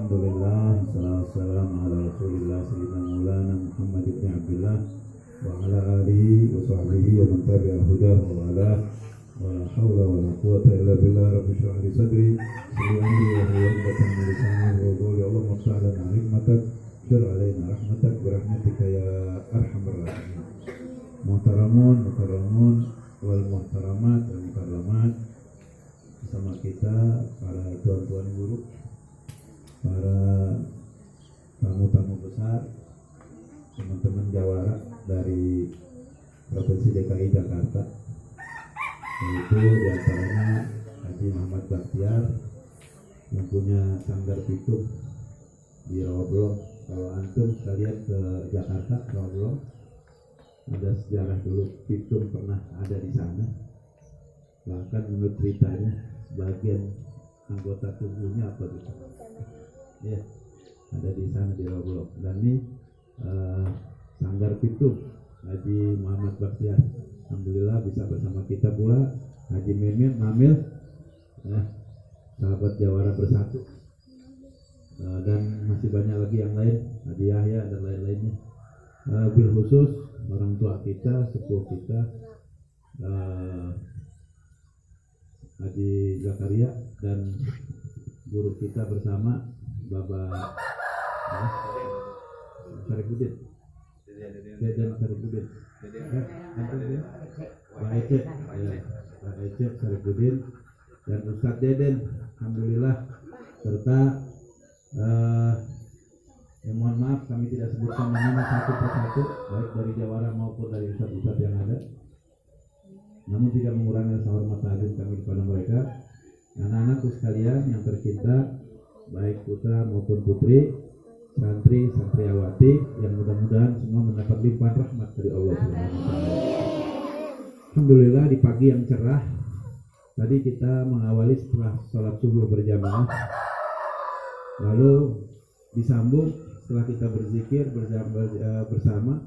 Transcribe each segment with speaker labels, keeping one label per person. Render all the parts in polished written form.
Speaker 1: Alhamdulillah, wassalamu ala Rasulillah sayyidina Maulana Muhammad ibn Abdullah wa ala alihi wa sahbihi wa man tabi'a hudah wa wala wa la hawla wa la quwwata illa billah. Rabbi shrah li sadri wa amri wa hlul 'uqdatam min lisani wa qawli. Allahumma iftah lana hikmatak syur alaina rahmatak bi rahmatika ya arhamar rahimin. Muhtaramun wal muhtaramat wal mukarramat, bersama kita para tuan-tuan guru, para tamu-tamu besar, teman-teman jawara dari Provinsi DKI Jakarta, yaitu diantaranya Haji Muhammad Bakhtiar yang punya sanggar pitung di Rawablong. Kalau antum sekalian ke Jakarta, Rawablong, ada sejarah dulu pitung pernah ada di sana. Bahkan menurut ceritanya bagian anggota tubuhnya apa gitu, ya ada di sana di Rawablong. Dan ini sanggar pitung Haji Muhammad Bakhtiar. Alhamdulillah bisa bersama kita pula Haji Mamil, sahabat Jawara Bersatu, dan masih banyak lagi yang lain, Haji Yahya dan lain-lainnya. Bil khusus orang tua kita, sepuh kita, Haji Zakaria, dan guru kita bersama Bapak Syarifuddin, Deden Syarifuddin, Pak Ecep Syarifuddin, dan Ustadz Deden. Alhamdulillah, serta mohon maaf kami tidak sebutkan nama satu persatu, baik dari Jawara maupun dari ustadz-ustadz yang ada, namun tidak mengurangi rasa hormat ta'zim kami kepada mereka. Anak-anakku sekalian yang tercinta, baik putra maupun putri, santri, santriawati, yang mudah-mudahan semua mendapat limpahan rahmat dari Allah Subhanahu wa Ta'ala. Alhamdulillah, di pagi yang cerah tadi kita mengawali setelah sholat subuh berjamaah, lalu disambung setelah kita berzikir bersama,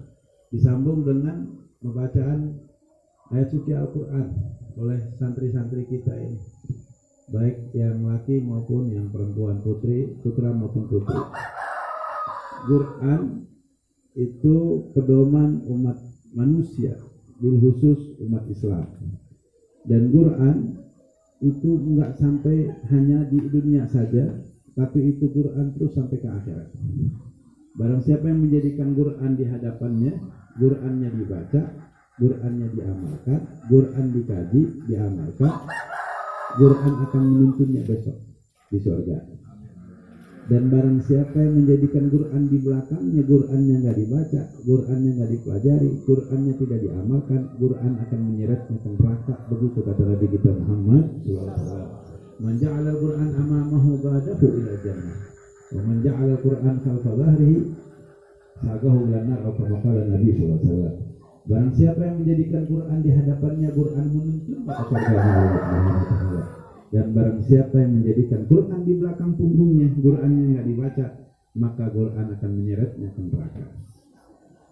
Speaker 1: disambung dengan pembacaan ayat suci Al-Quran oleh santri-santri kita ini, baik yang laki maupun yang perempuan, putra maupun putri. Quran itu pedoman umat manusia, bil khusus umat Islam. Dan Quran itu enggak sampai hanya di dunia saja, tapi itu Quran terus sampai ke akhirat. Barang siapa yang menjadikan Quran di hadapannya, Qurannya dibaca, Qurannya diamalkan, Quran dikaji, diamalkan, Quran akan menuntunnya besok di surga. Dan barang siapa yang menjadikan Quran di belakangnya, Qurannya nggak dibaca, Qurannya nggak dipelajari, Qurannya tidak diamalkan, Quran akan menyeretnya ke neraka. Begitu kata Nabi kita Muhammad SAW. Man ja'ala al-Quran amamahu ba'dahu ila jannah, wa man ja'ala al-Quran khalfa dhahrihi sagahu ila nar, atau kama qala Nabi SAW. Barang siapa yang menjadikan Quran di hadapannya, Quran menuntun ke surga Allah Subhanahu wa Ta'ala. Dan barang siapa yang menjadikan Quran di belakang punggungnya, Qurannya nggak dibaca, maka Quran akan menyeretnya ke neraka.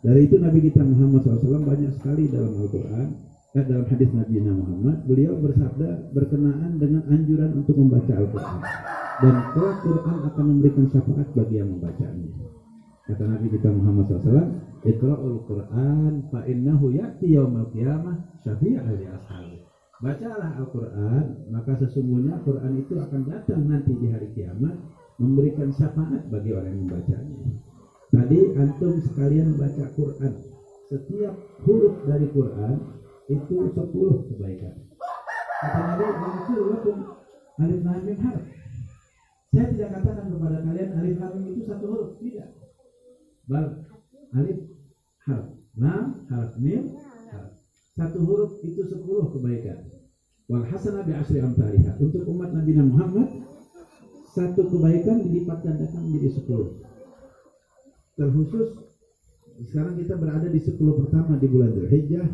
Speaker 1: Dari itu Nabi kita Muhammad SAW banyak sekali dalam Al-Quran, dalam hadis Nabi Muhammad, beliau bersabda berkenaan dengan anjuran untuk membaca Al-Quran. Dan Al-Quran akan memberikan syafaat bagi yang membacanya. Kata Nabi kita Muhammad SAW, Iqra'ul Quran fa innahu ya'ti yaumal qiyamah syafi'an li ashabi. Bacalah Al-Quran, maka sesungguhnya Quran itu akan datang nanti di hari kiamat memberikan syafaat bagi orang yang membacanya. Tadi antum sekalian baca Quran, setiap huruf dari Quran itu 10 kebaikan. Kata Nabi, "Lakum alif lam mim harf." Saya tidak katakan kepada kalian alif lam mim itu satu huruf, tidak. Bal alif harf, lam harf, mim harf. Satu huruf itu 10 kebaikan. Wal hasanah bi asyri amsalihha. Untuk umat Nabi Muhammad, satu kebaikan dilipat gandakan menjadi 10. Terkhusus sekarang kita berada di 10 pertama di bulan Dzulhijjah,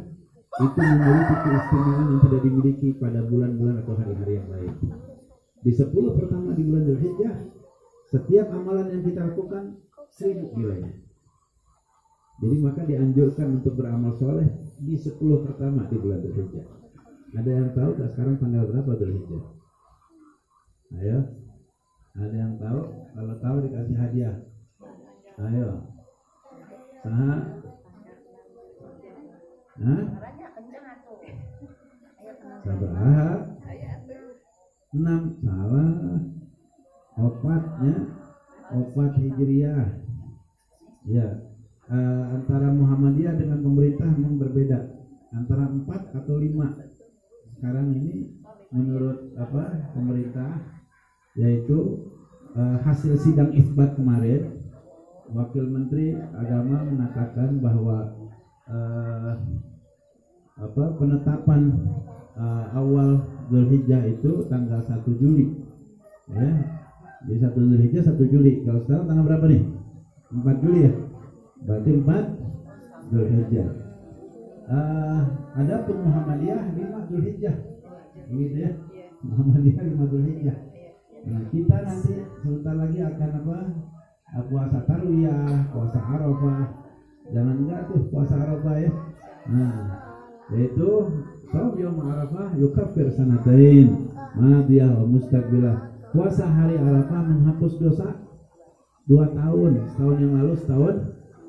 Speaker 1: itu memiliki keistimewaan yang tidak dimiliki pada bulan-bulan atau hari-hari yang lain. Di 10 pertama di bulan Dzulhijjah, setiap amalan yang kita lakukan 1000 nilainya. Jadi maka dianjurkan untuk beramal soleh di 10 pertama di bulan Dzulhijjah. Ada yang tahu tak sekarang tanggal berapa Dzulhijjah? Ayo, Ada yang tahu? Kalau tahu dikasih hadiah. Ayo. Saha? Nah? Sabaraha? 6 salah. Opatnya opat Hijriyah. Ya. Antara Muhammadiyah dengan pemerintah memang berbeda. Antara 4 atau 5. Sekarang ini menurut pemerintah, yaitu hasil sidang isbat kemarin, Wakil Menteri Agama mengatakan bahwa penetapan awal Zulhijjah itu tanggal 1 Juli, ya. Di 1 Zulhijjah 1 Juli. Kalau sekarang tanggal berapa nih? 4 Juli ya. Berarti 4 Zulhijjah. Ada pun Muhammadiyah 5 Zulhijjah. Begitu ya. Muhammadiyah 5 Zulhijjah. Nah, kita nanti sebentar lagi akan puasa Tarwiyah, puasa Arafah. Jangan enggak tuh puasa Arafah ya. Nah, yaitu Shaum Yaum Arafah yukaffir sanatain madiyah wa mustaqbilah. Puasa hari Arafah menghapus dosa 2 tahun, setahun yang lalu, setahun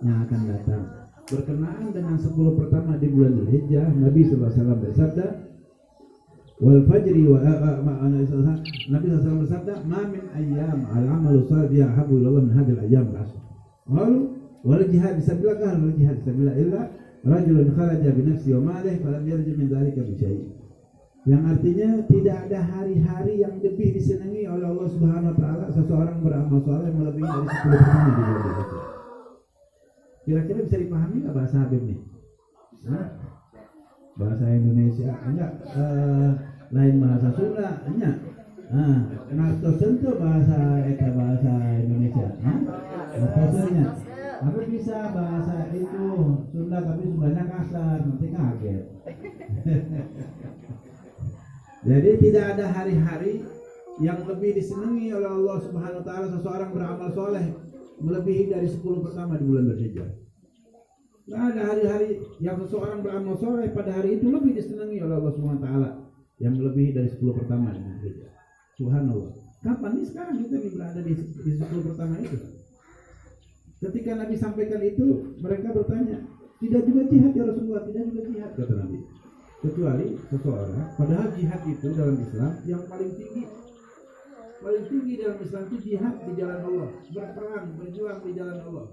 Speaker 1: yang akan datang. Berkenaan dengan 10 pertama di bulan Dzulhijjah, Nabi sallallahu alaihi wasallam bersabda, wal fajri wa Nabi SAW bersabda, ma min ayyam al-amalu salih yahabu ilallah min hadil ayyam al-ashr. Lalu wal jihad fisabilillah wal jihad fisabilillah illa rajulun kharaja bi nafsihi wa malihi falam yarji min dzalika bi syai'. Yang artinya tidak ada hari-hari yang lebih disenangi oleh Allah Subhanahu wa taala seseorang beramal saleh melebihi dari 10 pertama di bulan Dzulhijjah. Kira-kira bisa dipahami enggak bahasa Habib nih? Bahasa Indonesia enggak, lain bahasa Sunda enggak. Nah, tentu bahasa Indonesia. Bahasanya. Tapi bisa bahasa itu Sunda tapi Sundanya kasar, nanti kaget. Jadi tidak ada hari-hari yang lebih disenangi oleh Allah Subhanahu wa taala seseorang beramal soleh melebihi dari 10 pertama di bulan Dzulhijjah. Tidak ada hari-hari yang seseorang beramal soleh pada hari itu lebih disenangi oleh Allah Subhanahu wa taala yang melebihi dari 10 pertama di bulan Dzulhijjah. Subhanallah. Kapan nih sekarang kita berada di 10 pertama itu? Ketika Nabi sampaikan itu, mereka bertanya, tidak juga jihad ya Rasulullah, tidak juga jihad, kata Nabi. Kecuali seseorang, padahal jihad itu dalam Islam yang paling tinggi dalam Islam itu jihad di jalan Allah, berperang, berjuang di jalan Allah.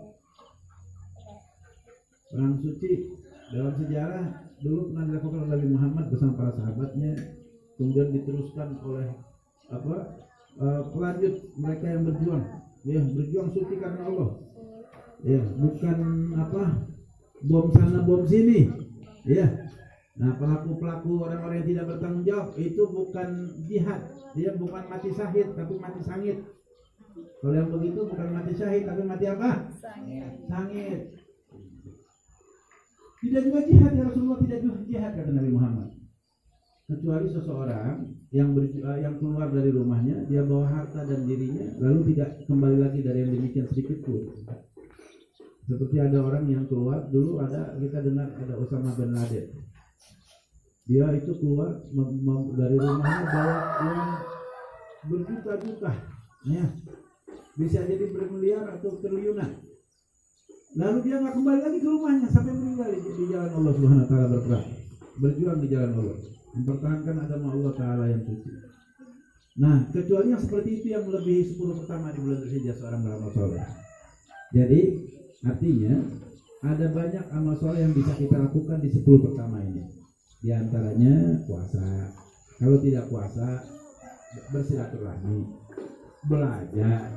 Speaker 1: Perang suci dalam sejarah dulu pernah dilakukan oleh Nabi Muhammad bersama para sahabatnya, kemudian diteruskan oleh pelanjut mereka yang berjuang suci karena Allah. Ya, bukan bom sana bom sini. Ya. Nah, pelaku-pelaku orang-orang yang tidak bertanggung jawab itu bukan jihad. Dia bukan mati syahid tapi mati sangit. Kalau yang begitu bukan mati syahid tapi mati apa? Sangit. Tidak juga jihad ya Rasulullah, tidak juga jihad kata Nabi Muhammad. Kecuali seseorang yang keluar dari rumahnya, dia bawa harta dan dirinya lalu tidak kembali lagi dari yang demikian sedikit pun. Seperti ada orang yang keluar, dulu kita dengar ada Osama bin Laden. Dia itu keluar dari rumahnya bawa uang berjuta-juta, ya, bisa jadi bermiliar atau triliunan. Lalu dia nggak kembali lagi ke rumahnya sampai meninggal di jalan Allah Subhanahu wa taala berperang, berjuang di jalan Allah, mempertahankan agama Allah Taala yang suci. Nah, kecuali yang seperti itu yang melebihi 10 pertama di bulan Dzulhijjah seorang beramal soleh. Jadi artinya ada banyak amal soleh yang bisa kita lakukan di 10 pertama ini. Di antaranya puasa. Kalau tidak puasa, bersilaturahmi, belajar,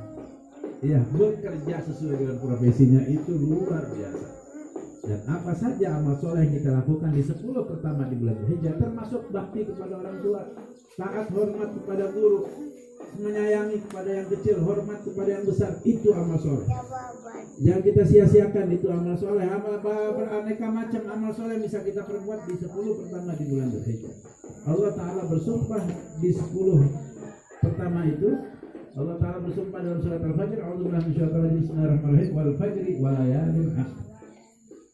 Speaker 1: ya, bekerja sesuai dengan profesinya itu luar biasa. Dan apa saja amal soleh yang kita lakukan di 10 pertama di bulan Dzulhijjah, termasuk bakti kepada orang tua, taat hormat kepada guru, menyayangi kepada yang kecil, hormat kepada yang besar, itu amal soleh. Jangan kita sia-siakan itu amal soleh. Amal beraneka macam amal soleh bisa kita perbuat di 10 pertama di bulan Dzulhijjah. Allah Ta'ala bersumpah di 10 pertama itu. Allah Ta'ala bersumpah dalam surat Al-Fajr, a'udzubillahi minasyaitonir rajim, bismillahirrahmanirrahim, wal fajri wa layalin ashr.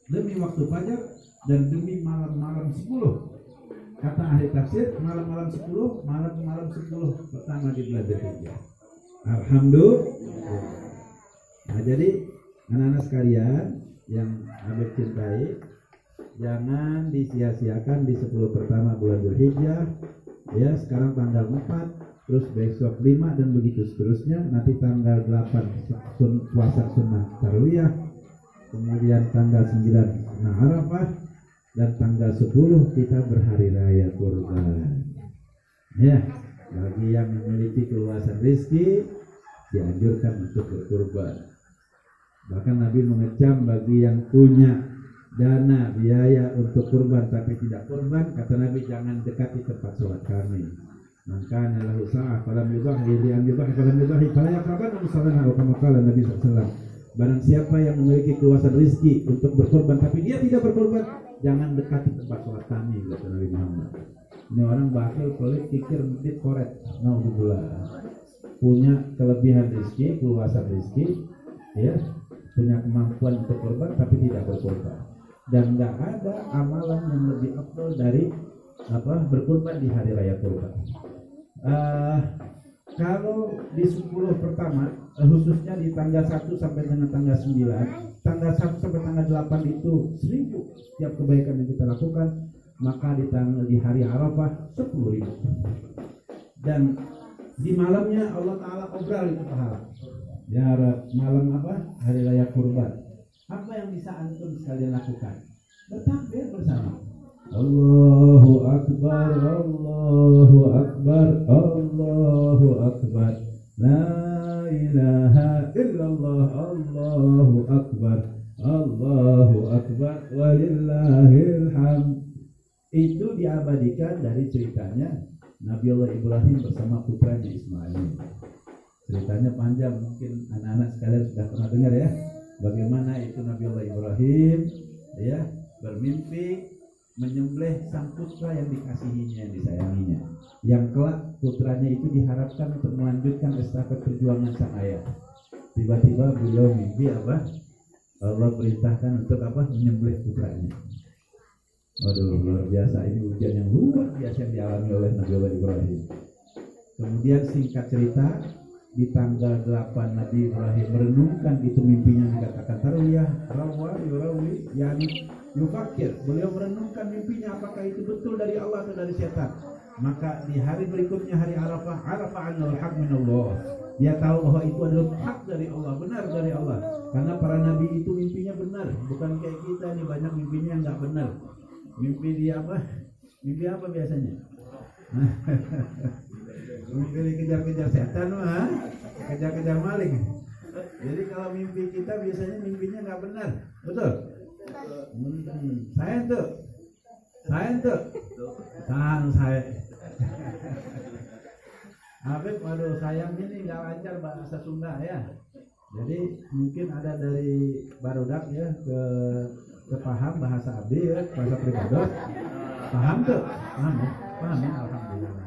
Speaker 1: Demi waktu fajar dan demi malam-malam 10. Kata ahli tafsir, malam-malam 10 pertama di bulan Dzulhijjah. Alhamdulillah. Nah, jadi anak-anak sekalian yang Habib cintai, jangan disia-siakan di 10 pertama bulan Dzulhijjah. Ya, sekarang tanggal 4, terus besok 5 dan begitu seterusnya. Nanti tanggal 8 puasa sunnah tarwiyah, kemudian tanggal 9 sunnah Arafah, dan tanggal 10 kita berhari raya kurban. Ya, bagi yang memiliki keluasan rezeki dianjurkan untuk berkurban. Bahkan Nabi mengecam bagi yang punya dana biaya untuk kurban tapi tidak kurban, kata Nabi, jangan dekati tempat sholat kami. Maka adalah usaha falam yudahi li an yudahi falam yudahi fala yaqrabanna musallana atau kama qala Nabi SAW. Barang siapa yang memiliki keluasan rezeki untuk berkorban tapi dia tidak berkorban, jangan dekati tempat sholat kami, kata Nabi Muhammad. Ini orang bakhil, pelit, pikir, medit, koret. Naudzubillah. Punya kelebihan rezeki, keluasan rezeki, ya, punya kemampuan untuk korban tapi tidak berkorban. Dan nggak ada amalan yang lebih afdal dari berkorban di hari raya kurban. Kalau di 10 pertama, khususnya di tanggal 1 sampai dengan tanggal 9, tanggal 1 sampai tanggal 8 itu 1000 setiap kebaikan yang kita lakukan, maka di hari Arafah 10.000. Dan di malamnya Allah Ta'ala obral itu pahala. Ya, malam hari raya kurban. Apa yang bisa antum sekalian lakukan? Bertakbir bersama. Allahu Akbar, Allahu Akbar, Allahu Akbar, La ilaha illallah, Allahu Akbar, Allahu Akbar, walillahil hamd. Itu diabadikan dari ceritanya Nabiullah Ibrahim bersama putranya Ismail. Ceritanya panjang, mungkin anak-anak sekalian sudah pernah dengar ya, bagaimana itu Nabiullah Ibrahim ya bermimpi menyembelih sang putra yang dikasihinya, yang disayanginya, yang kelak putranya itu diharapkan untuk melanjutkan estafet perjuangan sang ayah. Tiba-tiba beliau mimpi Allah perintahkan untuk menyembelih putranya. Waduh, luar biasa, ini ujian yang luar biasa yang dialami oleh Nabiullah Ibrahim. Kemudian singkat cerita, di tanggal 8 Nabi Ibrahim merenungkan itu mimpinya, dikatakan tarwiyah, yurawi, yani yufakir. Beliau merenungkan mimpinya apakah itu betul dari Allah atau dari setan. Maka di hari berikutnya, hari Arafah, annahu haq minallah. Dia tahu bahwa itu adalah hak dari Allah, benar dari Allah. Karena para nabi itu mimpinya benar, bukan kayak kita nih, banyak mimpinya yang enggak benar. Mimpi dia Mimpi apa biasanya? Mimpi dikejar-kejar setan mah, kejar-kejar maling. Jadi kalau mimpi kita biasanya mimpinya nggak benar, betul? Saya tuh, saya. Habib, waduh sayang ini nggak lancar bahasa Sunda ya. Jadi mungkin ada dari barudak ya ke paham bahasa abdi ya, bahasa pribadi. Paham tuh? Paham ya, alhamdulillah.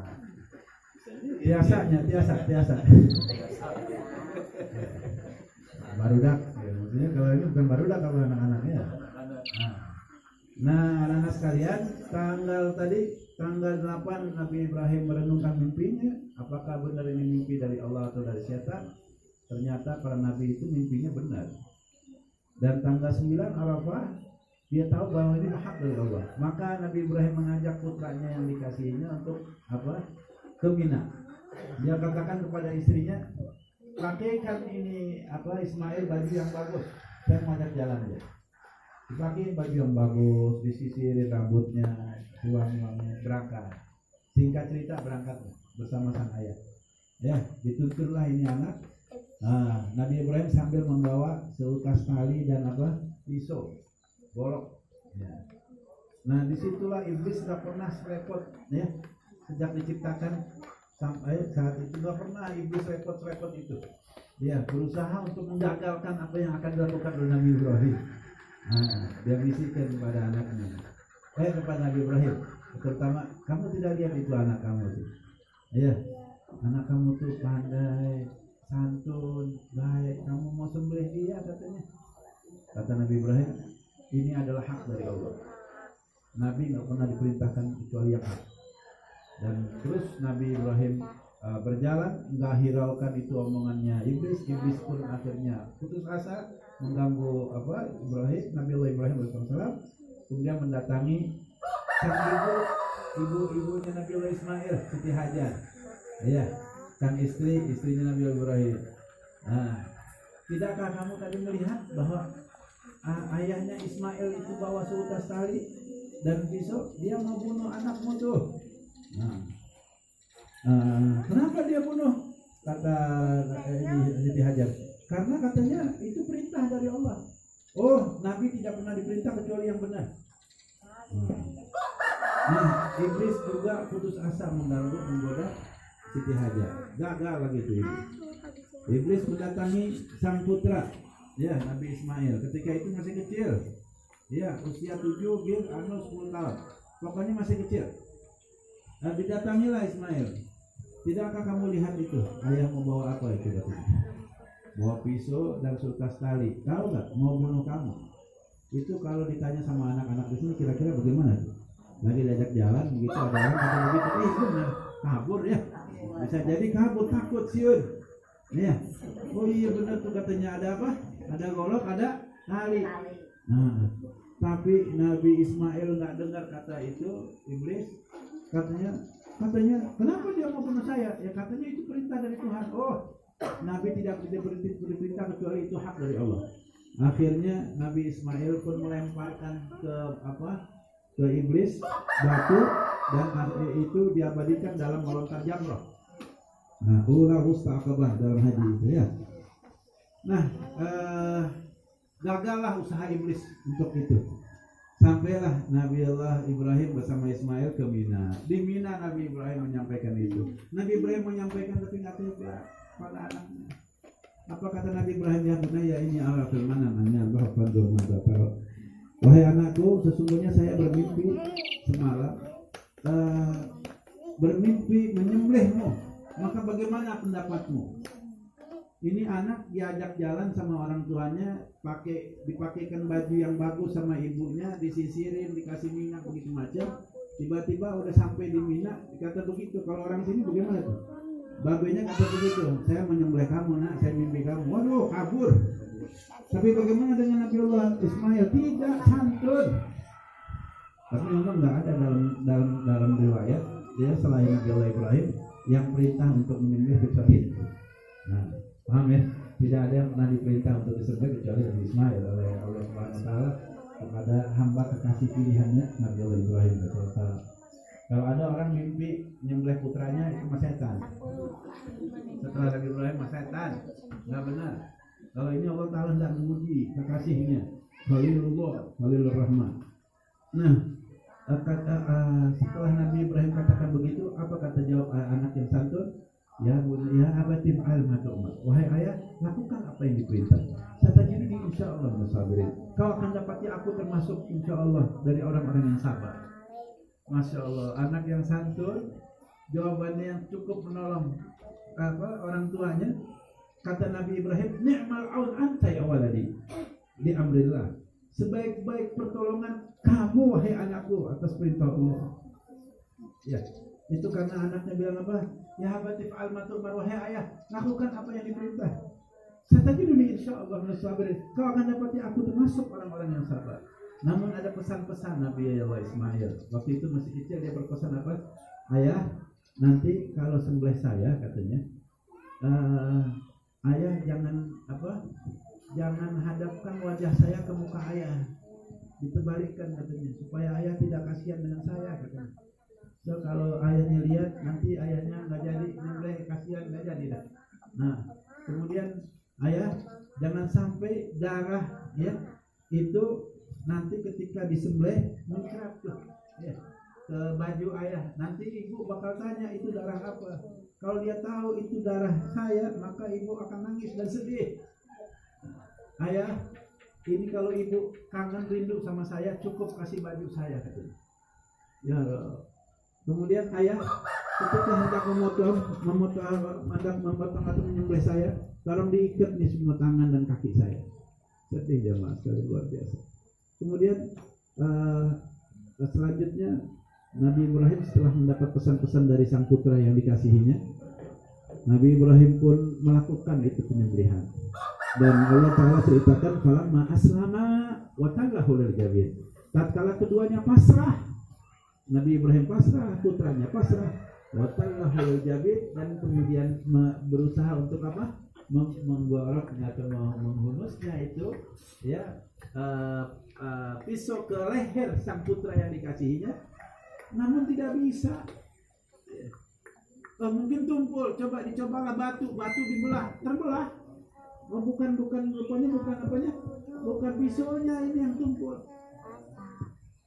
Speaker 1: Biasa. Barudak, ya, maksudnya kalau ini bukan barudak, kalau anak-anaknya. Nah, anak-anak sekalian, tanggal 8 Nabi Ibrahim merenungkan mimpinya, apakah benar ini mimpi dari Allah atau dari setan? Ternyata para nabi itu mimpinya benar. Dan tanggal 9 Arafah, dia tahu bahwa ini hak dari Allah. Maka Nabi Ibrahim mengajak putranya yang dikasihinya untuk ke Mina. Dia katakan kepada istrinya, pakaikan ini Ismail baju yang bagus, saya mau ajak jalan dia. Dipakai baju yang bagus, disisirin rambutnya, uangnya, berangkat. Singkat cerita berangkat bersama sang ayah. Ya, dituntunlah ini anak. Nah, Nabi Ibrahim sambil membawa seutas tali dan pisau, golok. Ya. Nah, disitulah iblis tidak pernah repot, ya. Sejak diciptakan sampai saat itu tidak pernah iblis repot itu. Dia berusaha untuk menggagalkan apa yang akan dilakukan oleh Nabi Ibrahim. Nah, dia bisikan kepada anaknya, kepada Nabi Ibrahim, terutama, kamu tidak lihat itu anak kamu itu, ya, anak kamu tuh pandai, santun, baik, kamu mau sembelih dia katanya. Kata Nabi Ibrahim, ini adalah hak dari Allah. Nabi nggak pernah diperintahkan kecuali yang hak. Dan terus Nabi Ibrahim berjalan, nggak hiraukan itu omongannya iblis. Iblis pun akhirnya putus asa mengganggu Ibrahim, Nabiullah Ibrahim alaihissalam. Kemudian mendatangi sang ibunya Nabiullah Ismail, Siti Hajar, ya, sang istrinya Nabiullah Ibrahim. Nah, tidakkah kamu tadi melihat bahwa ayahnya Ismail itu bawa seutas tali dan pisau, dia mau bunuh anakmu tuh. Nah, kenapa dia bunuh? Kata Siti Hajar, karena katanya itu perintah dari Allah. Oh, Nabi tidak pernah diperintah kecuali yang benar. Nah, iblis juga putus asa menggoda Siti Hajar. Gagal lagi itu iblis mendatangi sang putra, ya, Nabi Ismail. Ketika itu masih kecil, ya, usia 7 10 tahun. Pokoknya masih kecil. Nah, didatangilah Ismail. Tidakkah kamu lihat itu? Ayah mau bawa apa itu katanya? Bawa pisau dan seutas tali. Tahu nggak? Mau bunuh kamu. Itu kalau ditanya sama anak-anak di sini kira-kira bagaimana tuh? Lagi diajak jalan begitu ada orang kata begitu, benar kabur ya. Bisa jadi kabur, takut siun. Ya. Oh iya benar tuh katanya ada apa? Ada golok, ada tali. Nah, tapi Nabi Ismail nggak dengar kata itu iblis. Katanya kenapa dia mau bunuh saya? Ya katanya itu perintah dari Tuhan. Oh, Nabi tidak diperintah kecuali itu hak dari Allah. Akhirnya Nabi Ismail pun melemparkan ke iblis batu, dan itu diabadikan dalam melontar jamrah. Nah, ula mustaqabah dalam hadis itu ya. Nah, gagallah usaha iblis untuk itu. Sampailah Nabiullah Ibrahim bersama Ismail ke Mina. Di Mina Nabi Ibrahim menyampaikan itu. Nabi Ibrahim menyampaikan tapi nggak tega pada anaknya. Apa kata Nabi Ibrahim? Ya bunayya ini ala firman annya bahwa pandur madaparo. Wahai anakku, sesungguhnya saya bermimpi semalam, bermimpi menyembelihmu. Maka bagaimana pendapatmu? Ini anak diajak jalan sama orang tuanya, dipakaikan baju yang bagus sama ibunya, disisirin, dikasih minyak begitu macam. Tiba-tiba udah sampai di Mina, dikata begitu. Kalau orang sini bagaimana tuh? Babenya kata begitu, saya menyembelih kamu nak, saya mimpi kamu. Waduh, kabur. Tapi bagaimana dengan Nabiullah Ismail? Tidak, santun. Tapi memang nggak ada dalam riwayat dia selain Nabiullah Ibrahim yang perintah untuk menyembelih kecuali itu. Nah, paham ya? Tidak ada yang pernah diperintah untuk disembelih kecuali Nabi Ismail oleh Allah Subhanahu wa taala kepada hamba kekasih pilihannya Nabiullah Ibrahim alaihissalam. Kalau ada orang mimpi menyembelih putranya itu mas setan. Setelah Nabi Ibrahim mas setan, nggak benar. Kalau ini Allah Taala hendak menguji kekasihnya, Khalilullah, Khalilur Rahman. Nah, setelah Nabi Ibrahim katakan begitu, apa kata jawab anak yang santun? Ya abatim al-matu'ma. Wahai ayah, lakukan apa yang diperintah. Satajiduni insyaallah sabirin. Kau akan dapati aku termasuk insyaallah dari orang-orang yang sabar. Masya Allah, anak yang santun, jawabannya yang cukup menolong orang tuanya. Kata Nabi Ibrahim, ni'mal aun anta ya waladi li amrillah. Sebaik-baik pertolongan kamu wahai anakku atas perintah Allah. Ya, itu karena anaknya bilang apa? Ya habatif al-matur wahai ayah, lakukan apa yang diperintah. Satajiduni insyaallah sabirin. Kau akan dapati aku termasuk orang-orang yang sabar. Namun ada pesan-pesan Nabi Allah Ismail. Waktu itu masih kecil, dia berpesan apa? Ayah, nanti kalau sembelih saya katanya, ayah jangan hadapkan wajah saya ke muka ayah, ditebalikkan katanya, supaya ayah tidak kasihan dengan saya katanya. So kalau ayahnya lihat nanti ayahnya nggak jadi nyembelih, kasihan nggak jadi dah. Nah kemudian ayah jangan sampai darah ya itu nanti ketika disembelih mencerat ya ke baju ayah. Nanti ibu bakal tanya itu darah apa. Kalau dia tahu itu darah saya, maka ibu akan nangis dan sedih. Ayah, ini kalau ibu kangen rindu sama saya, cukup kasih baju saya katanya. Ya. Kemudian ayah ketika hendak memotong atau menyembelih saya, tolong diikat nih semua tangan dan kaki saya. Sedih jemaah sekali, luar biasa. Kemudian selanjutnya Nabi Ibrahim setelah mendapat pesan-pesan dari sang putra yang dikasihinya, Nabi Ibrahim pun melakukan itu penyembelihan. Dan Allah Ta'ala ceritakan falamma aslama wa tallahu lil jabin. Tatkala keduanya pasrah, Nabi Ibrahim pasrah, putranya pasrah, wa tallahu lil jabin, dan kemudian berusaha untuk apa? Menggoroknya atau menghunusnya itu ya pisau ke leher sang putra yang dikasihinya, namun tidak bisa. Mungkin tumpul, dicobalah batu dibelah, terbelah. Bukan pisaunya ini yang tumpul.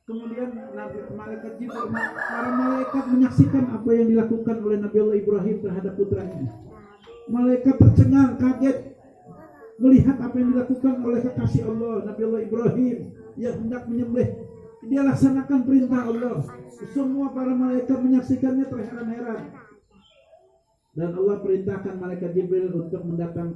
Speaker 1: Kemudian malaikat Jibril, para malaikat menyaksikan apa yang dilakukan oleh Nabi Allah Ibrahim terhadap putranya. Malaikat tercengang, kaget melihat apa yang dilakukan oleh kekasih Allah, Nabi Allah Ibrahim yang hendak menyembelih. Dia laksanakan perintah Allah. Semua para malaikat menyaksikannya terheran-heran. Dan Allah perintahkan malaikat Jibril untuk mendatangkan